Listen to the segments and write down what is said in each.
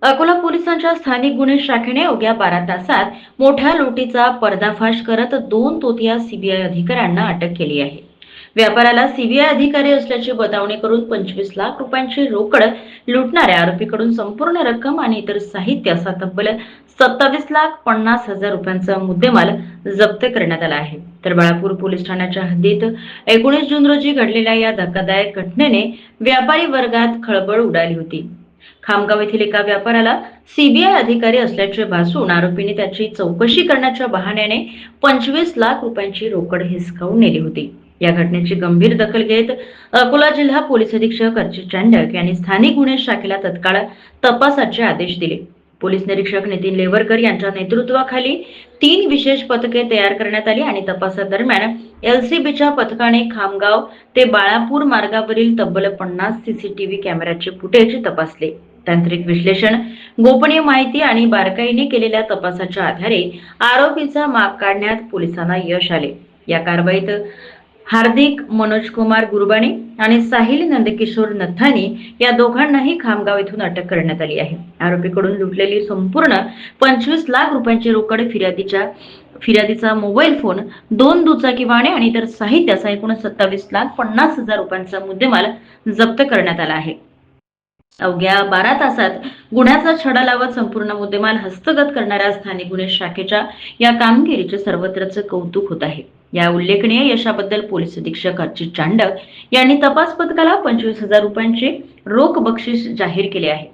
अकोला पोलिसांच्या स्थानिक गुन्हे शाखेने अवघ्या 12 तासात मोठ्या लुटीचा पर्दाफाश करत 2 तोतिया सीबीआय अधिकाऱ्यांना अटक केली आहे। व्यापाराला सीबीआय अधिकारी असल्याची बतावणी करून 25 लाख रुपयांची रोकड लुटणाऱ्या आरोपीकडून संपूर्ण रक्कम आणि इतर साहित्य असा तब्बल 27,50,000 रुपयांचा मुद्देमाल जप्त करण्यात आला आहे। तर बाळापूर पोलीस ठाण्याच्या हद्दीत 19 जून रोजी घडलेल्या या धक्कादायक घटनेने व्यापारी वर्गात खळबळ उडाली होती। खामगाव येथील एका व्यापाराला सीबीआय अधिकारी असल्याचे भासून आरोपीने त्याची चौकशी करण्याच्या बहाण्याने 25 लाख रुपयांची रोकड हिसकावून नेली होती। या घटनेची गंभीर दखल घेत अकोला जिल्हा पोलीस अधीक्षक अर्चित चांडक यांनी स्थानिक गुन्हे शाखेला तत्काळ तपासाचे आदेश दिले। पोलीस निरीक्षक नितीन लेवरकर यांच्या नेतृत्वाखाली 3 विशेष पथके तयार करण्यात आली आणि तपासादरम्यान एलसीबीच्या पथकाने खामगाव ते बाळापूर मार्गावरील तब्बल 50 सीसीटीव्ही कॅमेऱ्याचे फुटेज तपासले। तांत्रिक विश्लेषण, गोपनीय माहिती आणि बारकाईने केलेल्या तपासाच्या आधारे आरोपीचा माग काढण्यात पोलिसांना यश आले। या कारवाईत हार्दिक मनोज कुमार गुरबाणी आणि साहिल नंदकिशोर नथानी या दोघांनाही खामगाव येथून अटक करण्यात आली आहे। आरोपीकडून लुटलेली संपूर्ण 25 लाख रुपयांची रोकड, फिर्यादीचा मोबाईल फोन, 2 दुचाकी वाहने आणि इतर साहित्य असा एकूण 27,50,000 रुपयांचा मुद्देमाल जप्त करण्यात आला आहे। अवघ्या 12 तासात गुन्ह्याचा छडा लावत संपूर्ण मुद्देमाल हस्तगत करणाऱ्या स्थानिक गुन्हे शाखेच्या या कामगिरीचे सर्वत्रच कौतुक होत आहे। या उल्लेखनीय यशाबद्दल पोलीस अधीक्षक अर्चित चांडक यांनी तपास पथकाला 25,000 रुपयांचे रोख बक्षीस जाहीर केले आहे।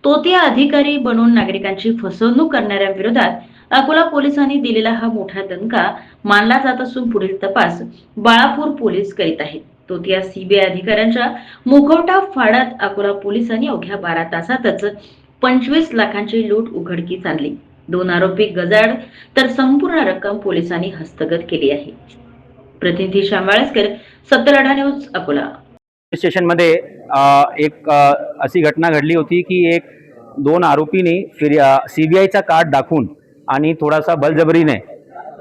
तोतिया अधिकारी बनून नागरिकांची फसवणूक करणाऱ्यांविरोधात अकोला पोलिसांनी दिलेला हा मोठा दणका मानला जात असून पुढील तपास बाळापूर पोलीस करीत आहेत। तोतिया सीबीआय अधिकाऱ्यांच्या मुखवटा फाडत अकोला पोलिसांनी अवघ्या 12 तासातच 25 लाखांची लूट उघडकीस आणली। 2 आरोपी गजाड तर संपूर्ण रक्कम पोलिसांनी हस्तगत केली आहे। प्रतिनिधी शांबाळकर, सत्यलढा न्यूज, अकोला। स्टेशन मध्ये एक अशी घटना घडली होती की 2 आरोपींनी सीबीआयचा कार्ड दाखवून आणि थोडासा बळजबरीने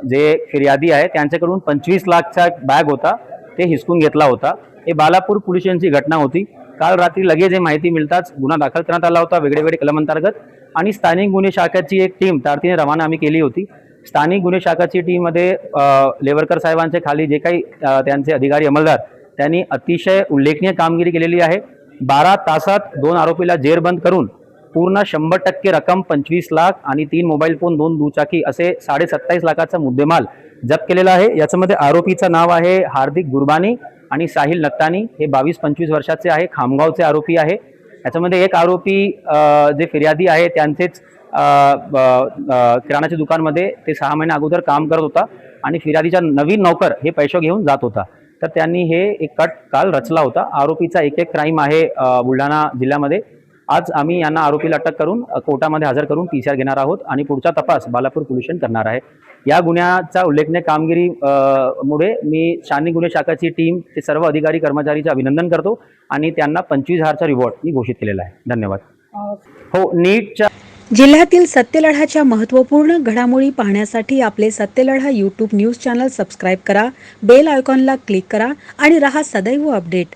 जे फिर्यादी आहे त्यांच्याकडून 25 लाखचा बॅग होता ते हिसकून घेतला होता। हे बाळापूर पोलीस स्टेशनची घटना होती। काल रात्री लगेच माहिती मिळताच गुन्हा दाखल करण्यात आला होता वेगवेगळे कलमांतर्गत आणि स्थानिक गुन्हे शाखेची एक टीम तातडीने रवाना आम्ही केली होती। स्थानिक गुन्हे शाखेची टीम मध्ये लेवरकर साहेबांच्या खाली जे काही त्यांचे अधिकारी अंमलदार त्यांनी अतिशय उल्लेखनीय कामगिरी केलेली आहे। 12 तासात 2 आरोपीला जेरबंद करून पूर्ण 100% रक्कम 25 लाख आणि 3 मोबाईल फोन, 2 दुचाकी असे 27.5 लाखाचा मुद्देमाल जप्त केलेला आहे। याच्यामध्ये आरोपीचं नाव आहे हार्दिक गुरबानी आणि साहिल नत्तानी। हे 22-25 वर्षाचे आहे, खामगावचे आरोपी आहे। याच्यामध्ये एक आरोपी जे फिर्यादी आहे त्यांचेच किराणाच्या दुकानमध्ये ते 6 महिने अगोदर काम करत होता आणि फिर्यादीचा नवीन नौकर हे पैसे घेऊन जात होता। तर त्यांनी हे एक कट काल रचला होता। आरोपीचा एक क्राईम आहे बुलढाणा जिल्ह्यामध्ये। आज आम्ही यांना आरोपीला अटक करून कोर्टामध्ये हजर करून पीसीआर घेणार आहोत आणि पुढचा तपास बाळापूर पोलीस स्टेशन करणार आहे। या गुन्ह्याचा उल्लेखनीय कामगिरी मुळे मी स्थानिक गुन्हे शाखेची टीम ते सर्व अधिकारी कर्मचारीचे अभिनंदन करतो आणि त्यांना 25,000चा रिवॉर्ड मी घोषित केलेला आहे। धन्यवाद। हो, नीटच्या जिल्ह्यातील सत्यलढाच्या महत्त्वपूर्ण घडामोडी पाहण्यासाठी आपले Satyaladha YouTube news channel subscribe करा, बेल आयकॉनला क्लिक करा आणि रहा सदैव अपडेट।